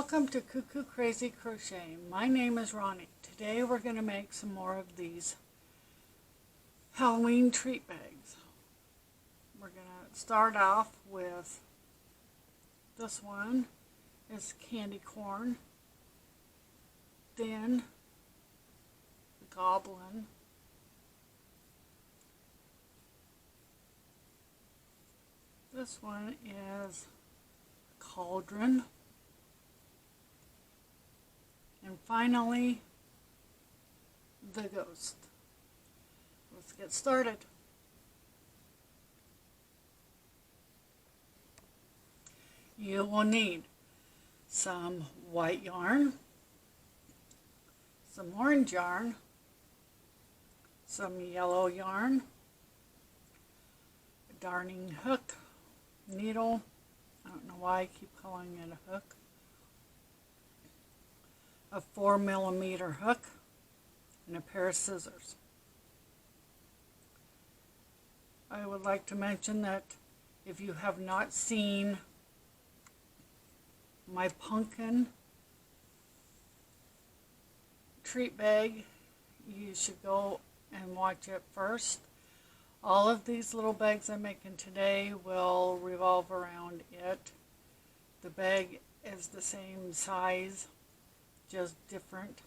Welcome to Cuckoo Crazy Crochet. My name is Ronnie. Today we're going to make some more of these Halloween treat bags. We're going to start off with this one is candy corn, then the goblin, this one is cauldron, and finally the ghost. Let's get started. You will need some white yarn, some orange yarn, some yellow yarn, a darning hook, needle, I don't know why I keep calling it a hook, a 4mm hook, and a pair of scissors. I would like to mention that if you have not seen my pumpkin treat bag, you should go and watch it first. All of these little bags I'm making today will revolve around it. The bag is the same size, just different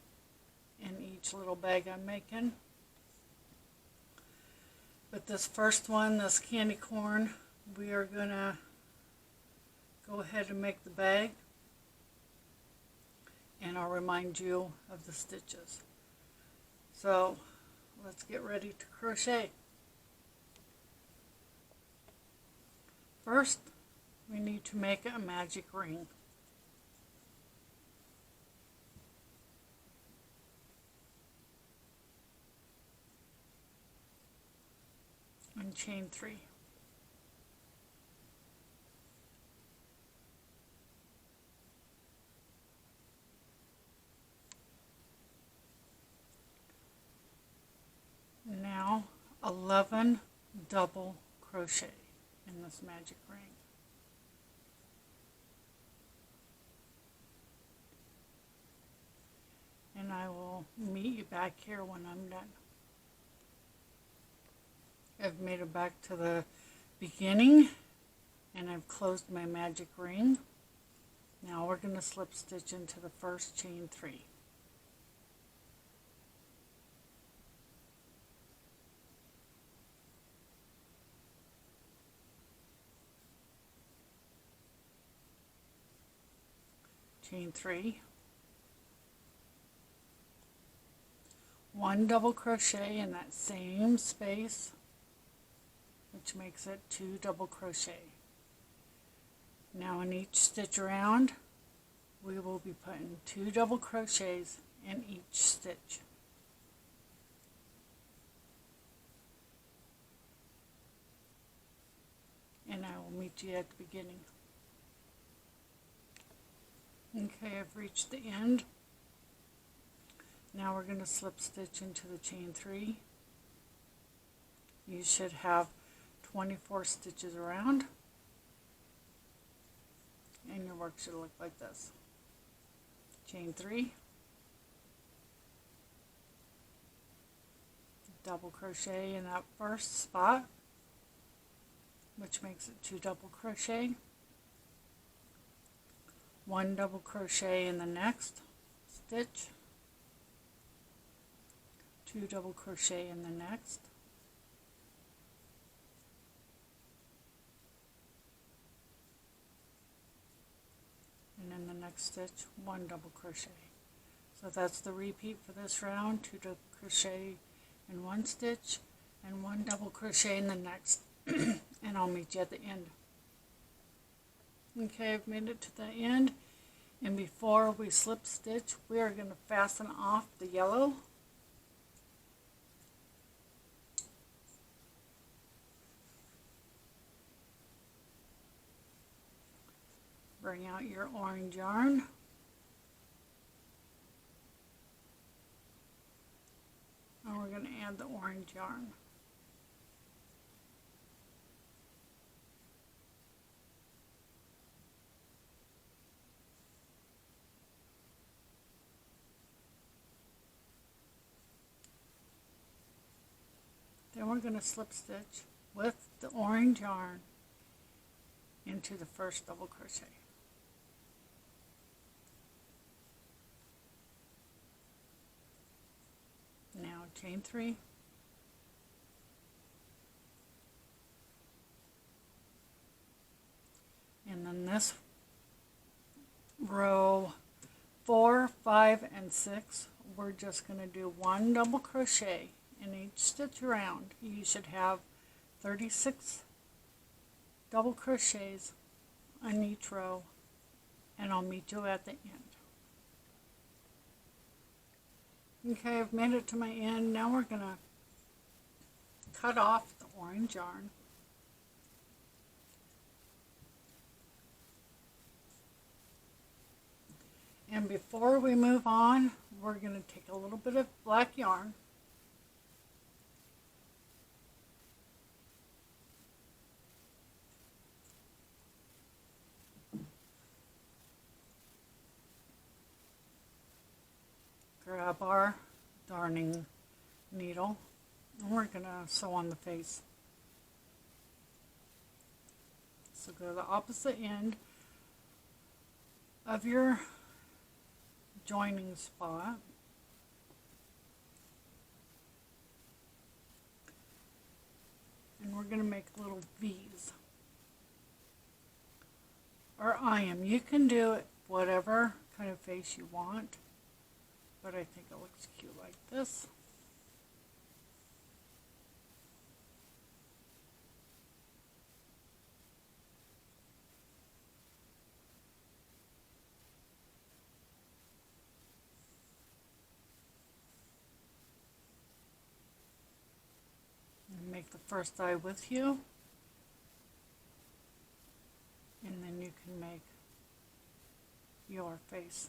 in each little bag I'm making. But this first one, this candy corn, we are going to go ahead and make the bag, and I'll remind you of the stitches. So let's get ready to crochet. First, we need to make a magic ring. And chain 3. Now 11 double crochet in this magic ring. And I will meet you back here when I'm done. I've made it back to the beginning and I've closed my magic ring. Now we're going to slip stitch into the first chain 3. Chain 3, 1 double crochet in that same space, which makes it 2 double crochet. Now in each stitch around, we will be putting 2 double crochets in each stitch. And I will meet you at the beginning. Okay, I've reached the end. Now we're going to slip stitch into the chain 3. You should have 24 stitches around, and your work should look like this. Chain 3, double crochet in that first spot, which makes it 2 double crochet, 1 double crochet in the next stitch, 2 double crochet in the next, and in the next stitch 1 double crochet. So that's the repeat for this round: 2 double crochet in one stitch and 1 double crochet in the next. And I'll meet you at the end. Okay, I've made it to the end, and before we slip stitch, we are going to fasten off the yellow. Bring out your orange yarn. And we're going to add the orange yarn. Then we're going to slip stitch with the orange yarn into the first double crochet. Now chain 3, and then this row 4, 5, and 6, we're just going to do 1 double crochet in each stitch around. You should have 36 double crochets on each row, and I'll meet you at the end. Okay, I've made it to my end. Now we're going to cut off the orange yarn. And before we move on, we're going to take a little bit of black yarn grab our darning needle, and we're going to sew on the face. So go to the opposite end of your joining spot, and we're going to make little V's, or I am. You can do it whatever kind of face you want, but I think it looks cute like this. And make the first eye with you, and then you can make your face,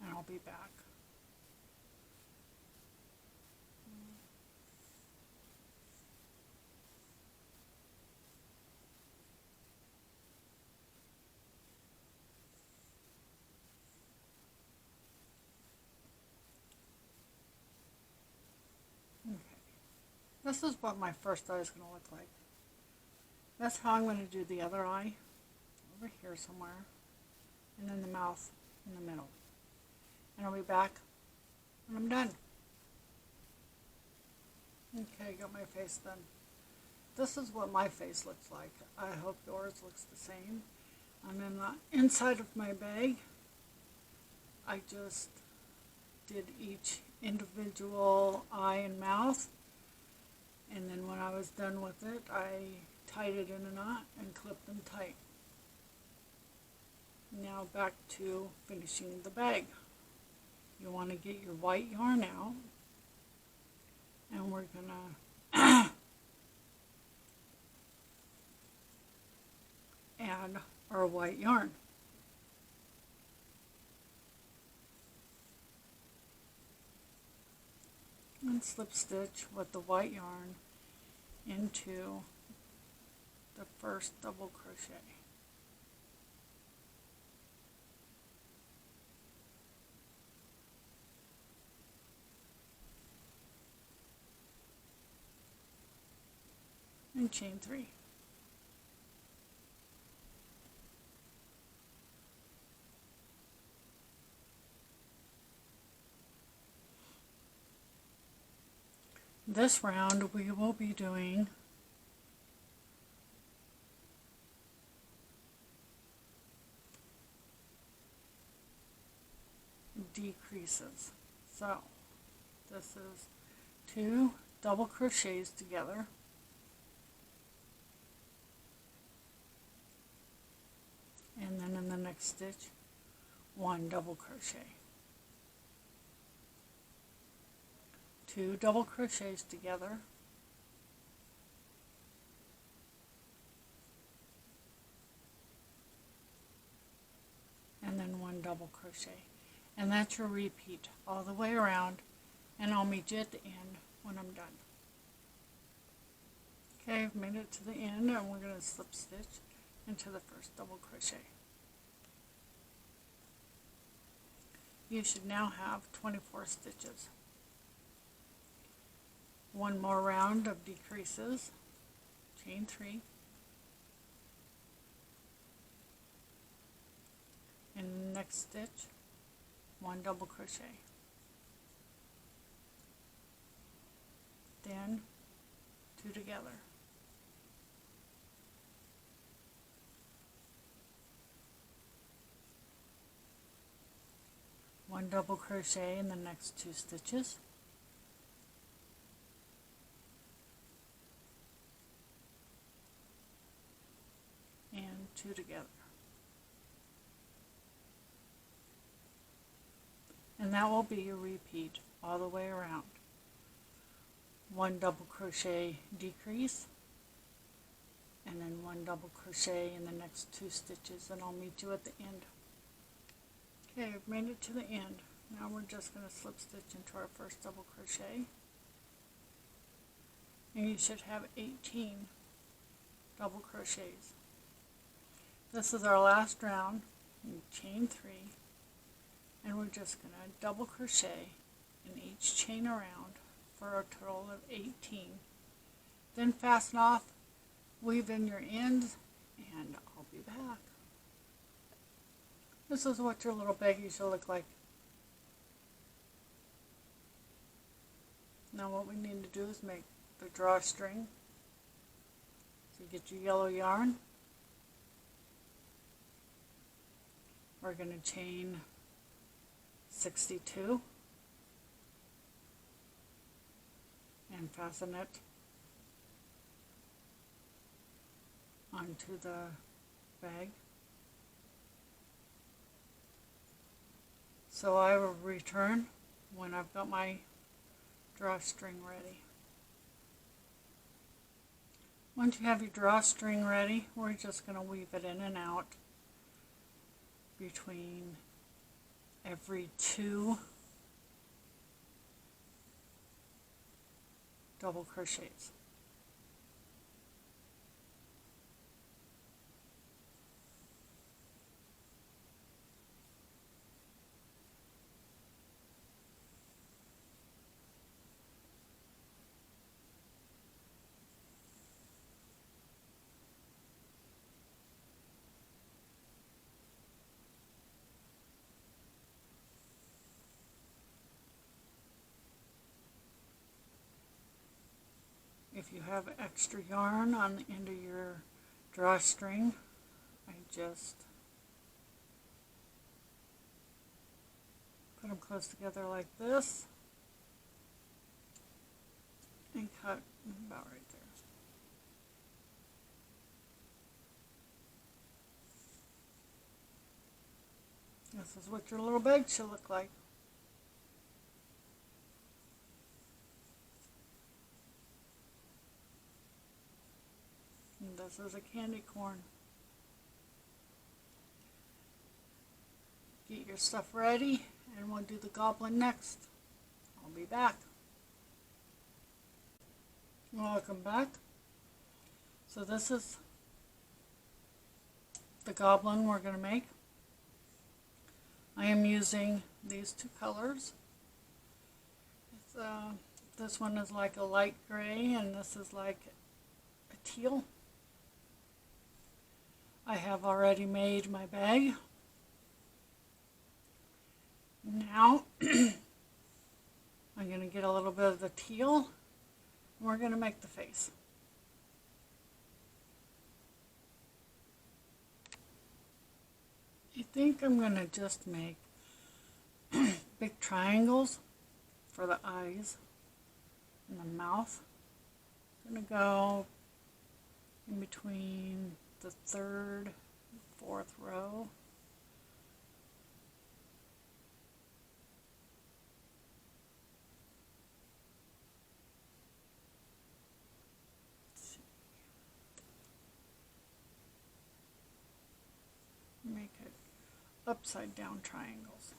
and I'll be back. This is what my first eye is going to look like. That's how I'm going to do the other eye, over here somewhere, and then the mouth in the middle. And I'll be back when I'm done. Okay, got my face done. This is what my face looks like. I hope yours looks the same. And then the inside of my bag, I just did each individual eye and mouth. And then when I was done with it, I tied it in a knot and clipped them tight. Now back to finishing the bag. You want to get your white yarn out, and we're going to add our white yarn. And slip stitch with the white yarn into the first double crochet. And chain 3. This round we will be doing decreases. So this is 2 double crochets together, and then in the next stitch 1 double crochet. 2 double crochets together, and then 1 double crochet, and that's your repeat all the way around, and I'll meet you at the end when I'm done. Okay, I've made it to the end, and we're going to slip stitch into the first double crochet. You should now have 24 stitches. one more round of decreases, chain 3, in the next stitch 1 double crochet, then 2 together, one double crochet in the next 2 stitches, and 2 together. And that will be a repeat all the way around. 1 double crochet decrease, and then 1 double crochet in the next 2 stitches, and I'll meet you at the end. Okay, I've made it to the end. Now we're just going to slip stitch into our first double crochet, and you should have 18 double crochets. This is our last round. You chain 3, and we're just going to double crochet in each chain around for a total of 18. Then fasten off, weave in your ends, and I'll be back. This is what your little baggie should look like. Now what we need to do is make the drawstring. So you get your yellow yarn. We're going to chain 62 and fasten it onto the bag. So I will return when I've got my drawstring ready. Once you have your drawstring ready, we're just going to weave it in and out between every 2 double crochets. If you have extra yarn on the end of your drawstring, I just put them close together like this and cut about right there. This is what your little bag should look like. And this is a candy corn. Get your stuff ready, and we'll do the goblin next. I'll be back. Welcome back. So this is the goblin we're going to make. I am using these 2 colors. This one is like a light gray, and this is like a teal. I have already made my bag. Now I'm going to get a little bit of the teal, and we're going to make the face. I think I'm going to just make big triangles for the eyes and the mouth. I'm going to go in between the 3rd and 4th row. Make it upside down triangles.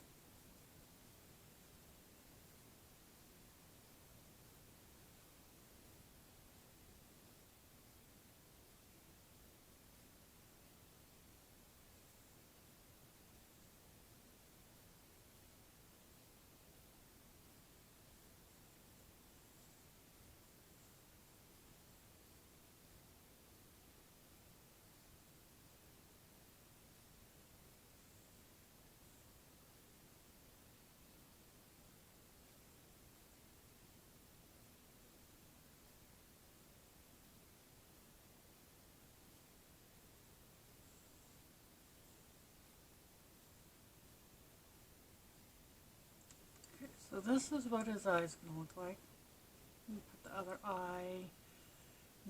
So this is what his eye's going to look like. We put the other eye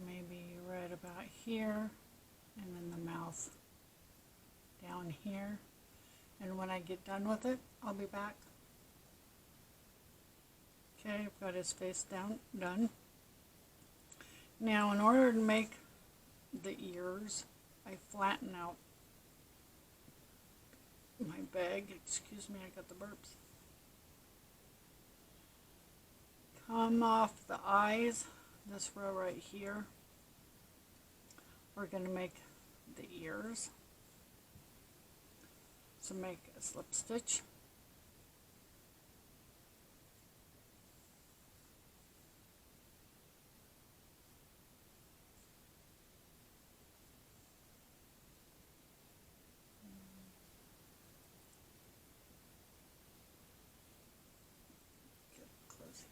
maybe right about here, and then the mouth down here. And when I get done with it, I'll be back. Okay, I've got his face done. Now, in order to make the ears, I flatten out my bag. Excuse me, I got the burps. Come off the eyes, this row right here. We're going to make the ears. So make a slip stitch. Get close here.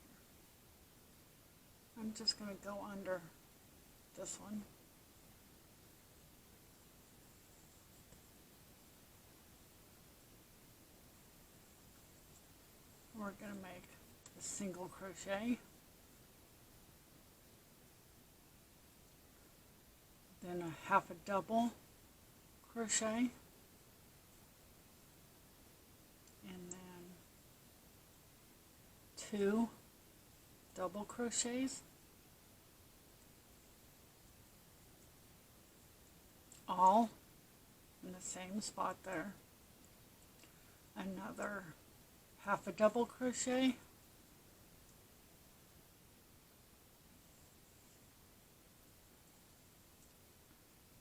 I'm just going to go under this one. We're going to make a single crochet, then a half a double crochet, and then 2 double crochets, all in the same spot there, another half a double crochet,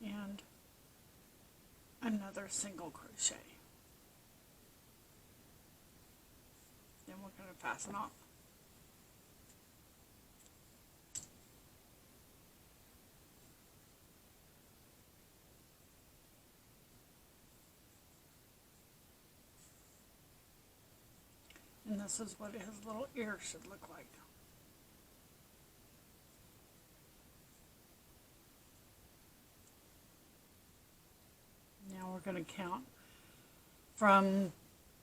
and another single crochet. Then we're going to fasten off. And this is what his little ear should look like. Now we're going to count from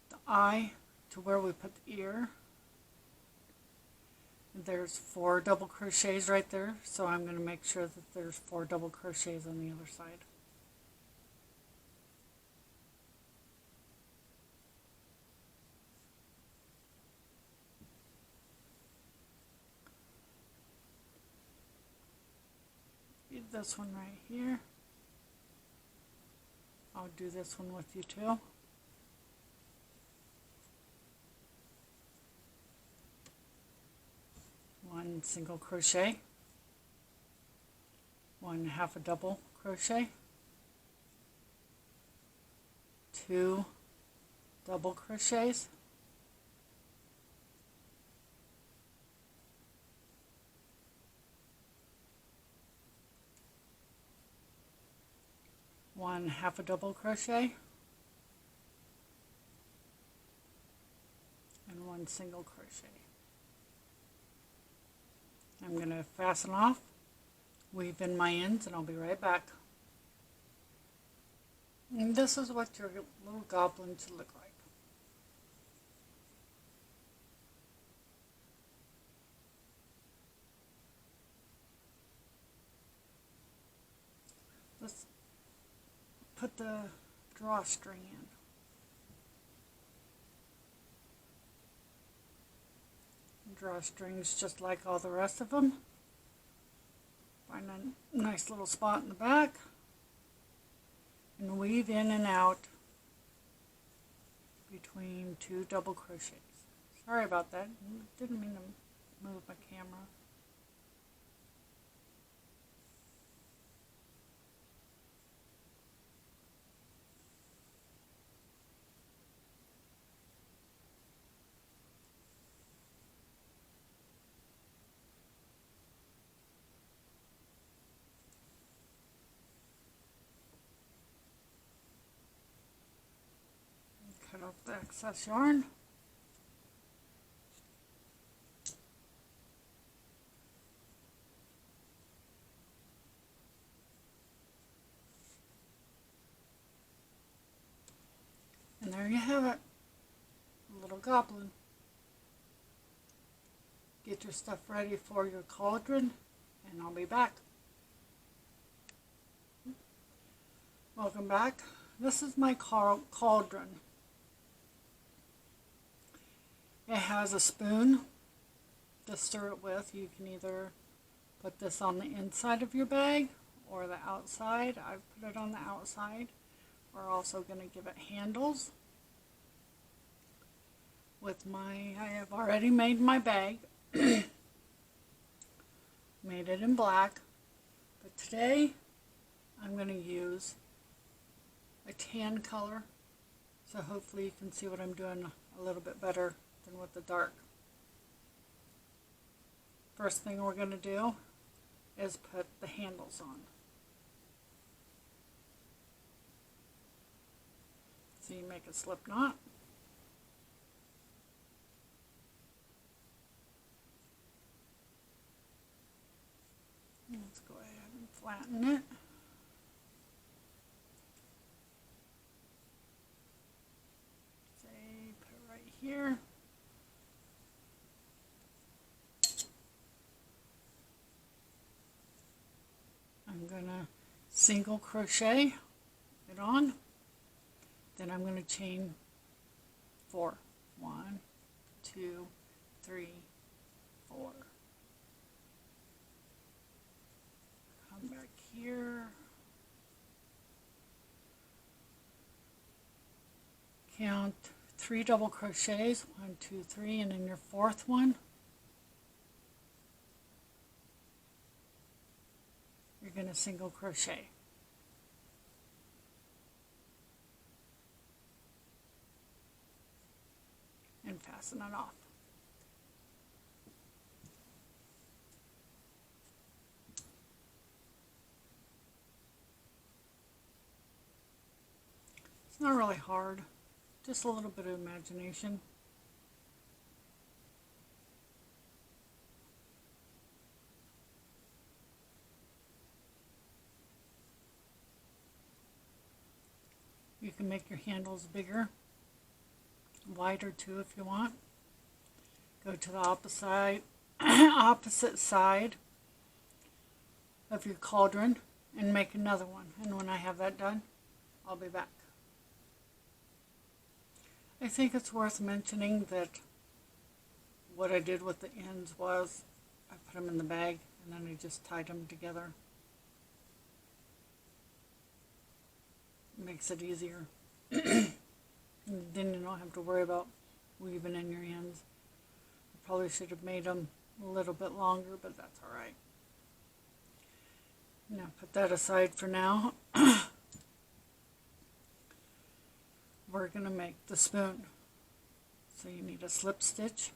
the eye to where we put the ear. There's 4 double crochets right there, so I'm going to make sure that there's 4 double crochets on the other side. This one right here. I'll do this one with you too. One single crochet, 1 half a double crochet, 2 double crochets, one half a double crochet, and 1 single crochet. I'm going to fasten off, weave in my ends, and I'll be right back. And this is what your little goblin should look like. Let's put the drawstring in. Drawstrings just like all the rest of them. Find a nice little spot in the back and weave in and out between 2 double crochets. Sorry about that, didn't mean to move my camera. Cut off the excess yarn. And there you have it, a little goblin. get your stuff ready for your cauldron, and I'll be back. Welcome back. This is my cauldron. It has a spoon to stir it with. You can either put this on the inside of your bag or the outside. I put it on the outside. We're also going to give it handles. I have already made my bag. Made it in black. But today I'm going to use a tan color. So hopefully you can see what I'm doing a little bit better than with the dark. First thing we're going to do is put the handles on. So you make a slip knot. Let's go ahead and flatten it. Say, put it right here. I'm going to single crochet it on. Then I'm going to chain 4. 1, 2, 3, 4. Come back here. Count 3 double crochets. 1, 2, 3, and in your 4th one, you're going to single crochet. And fasten it off. It's not really hard, just a little bit of imagination. You can make your handles bigger, wider too if you want. Go to the opposite side of your cauldron and make another one. And when I have that done, I'll be back. I think it's worth mentioning that what I did with the ends was I put them in the bag and then I just tied them together. It makes it easier. Then you don't have to worry about weaving in your ends. I probably should have made them a little bit longer, but that's alright. Now put that aside for now. We're going to make the spoon. So you need a slip stitch.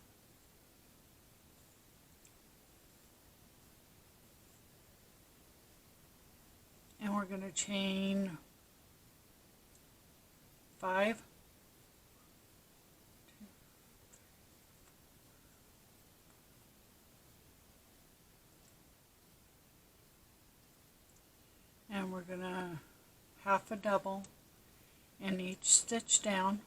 And we're going to chain 5. And we're going to half a double in each stitch down.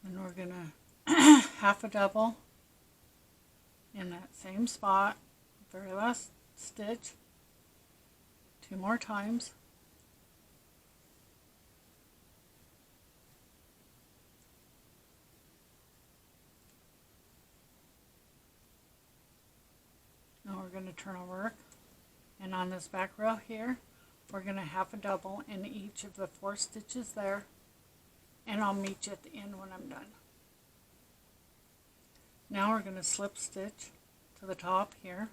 And we're going to half a double in that same spot, very last stitch, 2 more times. Now we're going to turn over, and on this back row here, we're going to half a double in each of the 4 stitches there. And I'll meet you at the end when I'm done. Now we're going to slip stitch to the top here.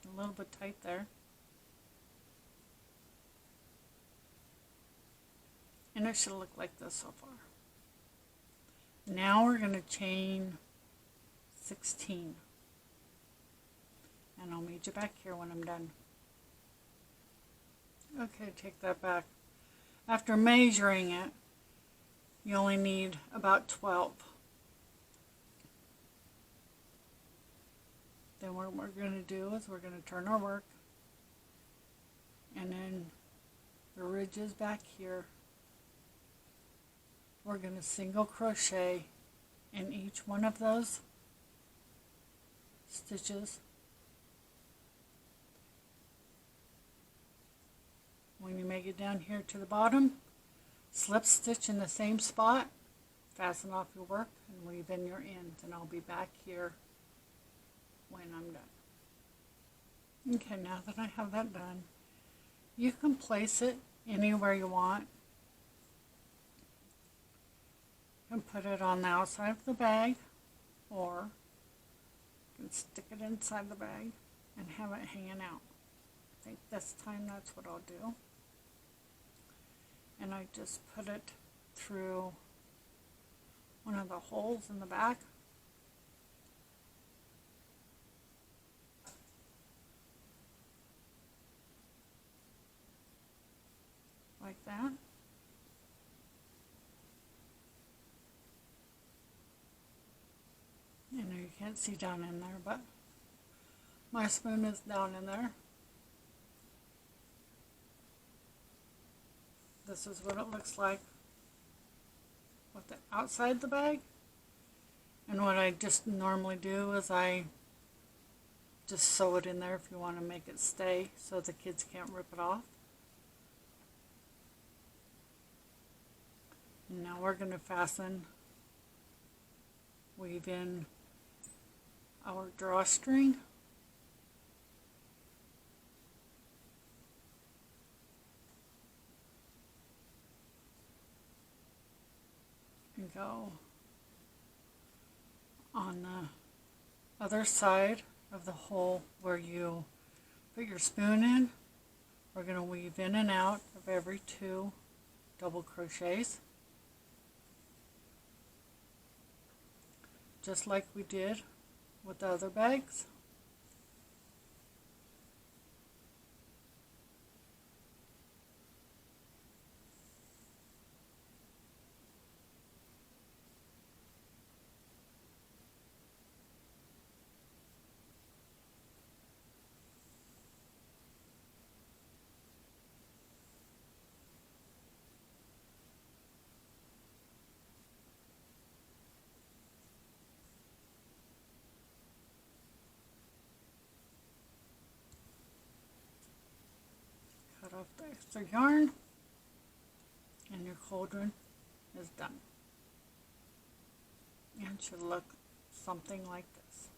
a little bit tight there. And it should look like this so far. Now we're going to chain 16. And I'll meet you back here when I'm done. Okay, take that back. After measuring it, you only need about 12. Then what we're going to do is we're going to turn our work, and then the ridges back here, we're going to single crochet in each one of those stitches. When you make it down here to the bottom, slip stitch in the same spot, fasten off your work, and weave in your ends, and I'll be back here when I'm done. Okay, now that I have that done, you can place it anywhere you want. You can put it on the outside of the bag, or you can stick it inside the bag and have it hanging out. I think this time that's what I'll do. And I just put it through one of the holes in the back. Like that. I know you can't see down in there, but my spoon is down in there. This is what it looks like with the outside the bag. And what I just normally do is I just sew it in there if you want to make it stay so the kids can't rip it off. And now we're going to fasten, weave in our drawstring. And go on the other side of the hole where you put your spoon in. We're going to weave in and out of every 2 double crochets, just like we did with the other bags. Cut off the extra yarn, and your cauldron is done. And it should look something like this.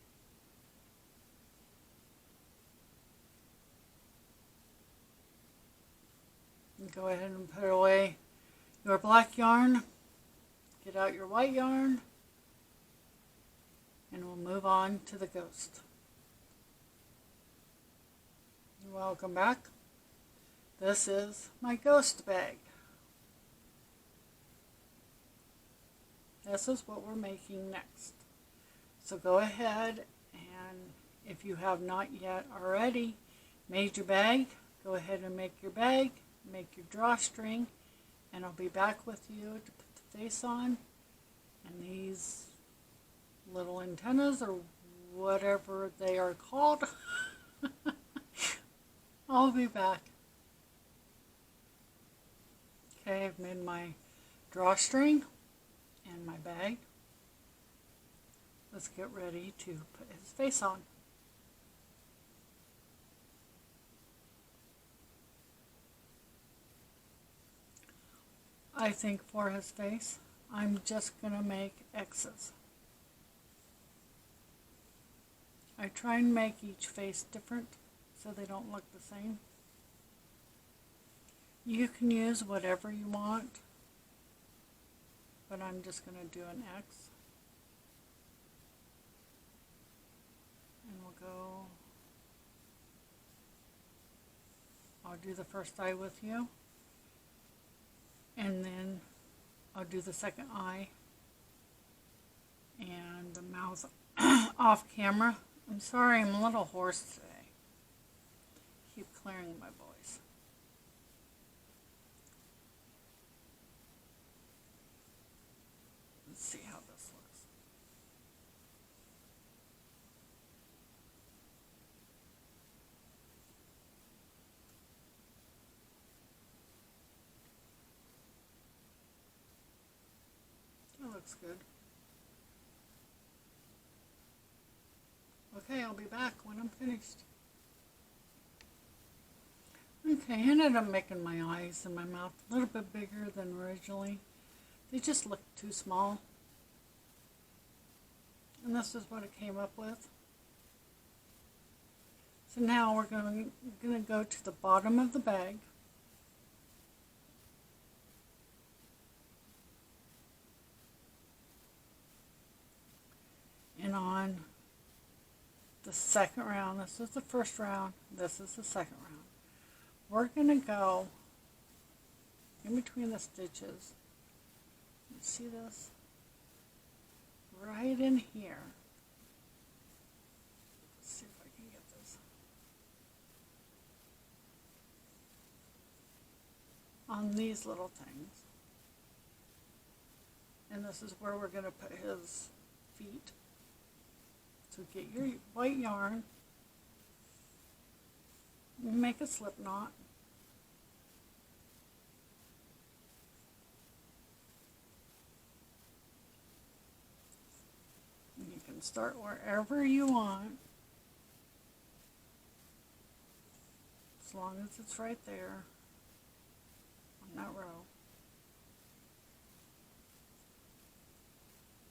And go ahead and put away your black yarn, get out your white yarn, and we'll move on to the ghost. Welcome back. This is my ghost bag. This is what we're making next. So go ahead, and if you have not yet already made your bag, go ahead and make your bag, make your drawstring, and I'll be back with you to put the face on. And these little antennas, or whatever they are called, I'll be back. Okay, I've made my drawstring and my bag. Let's get ready to put his face on. I think for his face, I'm just going to make X's. I try and make each face different so they don't look the same. You can use whatever you want, but I'm just going to do an X. And we'll go I'll do the first eye with you, and then I'll do the second eye and the mouth off camera. I'm sorry, I'm a little hoarse today. Keep clearing my voice. Let's see how this looks. That looks good. Okay, I'll be back when I'm finished. Okay, I ended up making my eyes and my mouth a little bit bigger than originally. They just looked too small. And this is what it came up with. So now we're going to go to the bottom of the bag. And on the second round, this is the first round, this is the second round. We're going to go in between the stitches. You see this? Right in here. Let's see if I can get this. On these little things. And this is where we're going to put his feet. So get your white yarn, make a slip knot, and you can start wherever you want, as long as it's right there on that row.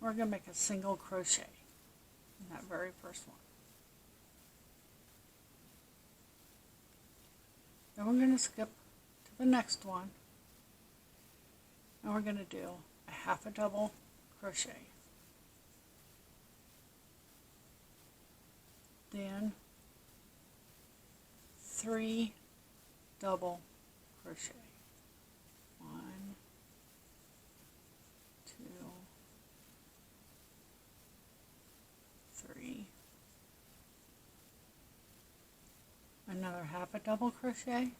We're going to make a single crochet. That very first one. Then we're going to skip to the next one, and we're going to do a half a double crochet. Then 3 double crochet. 1, 2, 3, another half a double crochet,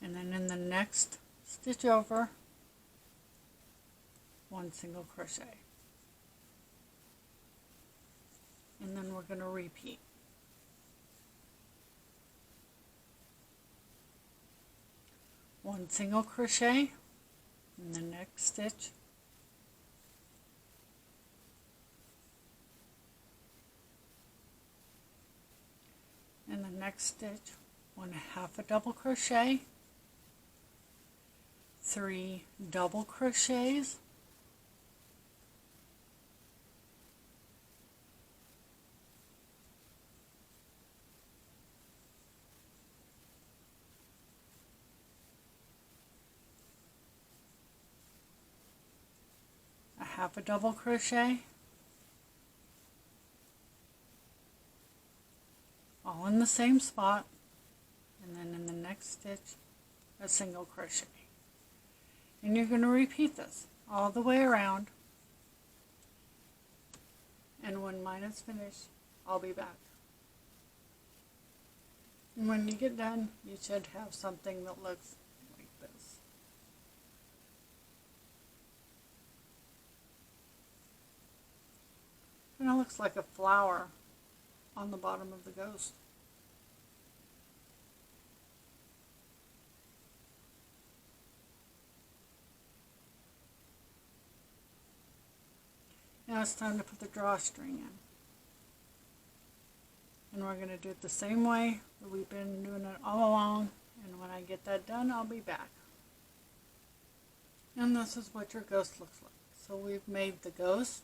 and then in the next stitch over, 1 single crochet, and then we're going to repeat. One single crochet in the next stitch, in the next stitch, 1 half a double crochet, 3 double crochets, half a double crochet, all in the same spot, and then in the next stitch a single crochet. And you're going to repeat this all the way around, and when mine is finished, I'll be back. And when you get done, you should have something that looks like this. And it looks like a flower on the bottom of the ghost. Now it's time to put the drawstring in. And we're going to do it the same way that we've been doing it all along. And when I get that done, I'll be back. And this is what your ghost looks like. So we've made the ghost,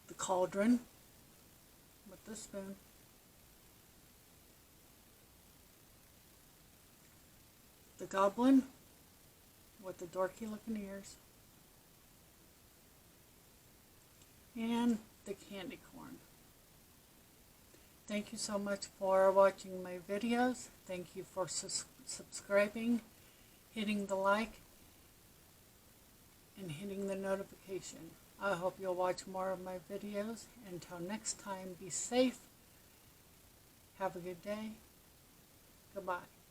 the cauldron with the spoon, the goblin with the dorky looking ears, and the candy corn. Thank you so much for watching my videos. Thank you for subscribing, hitting the like, and hitting the notification. I hope you'll watch more of my videos. Until next time, be safe. Have a good day. Goodbye.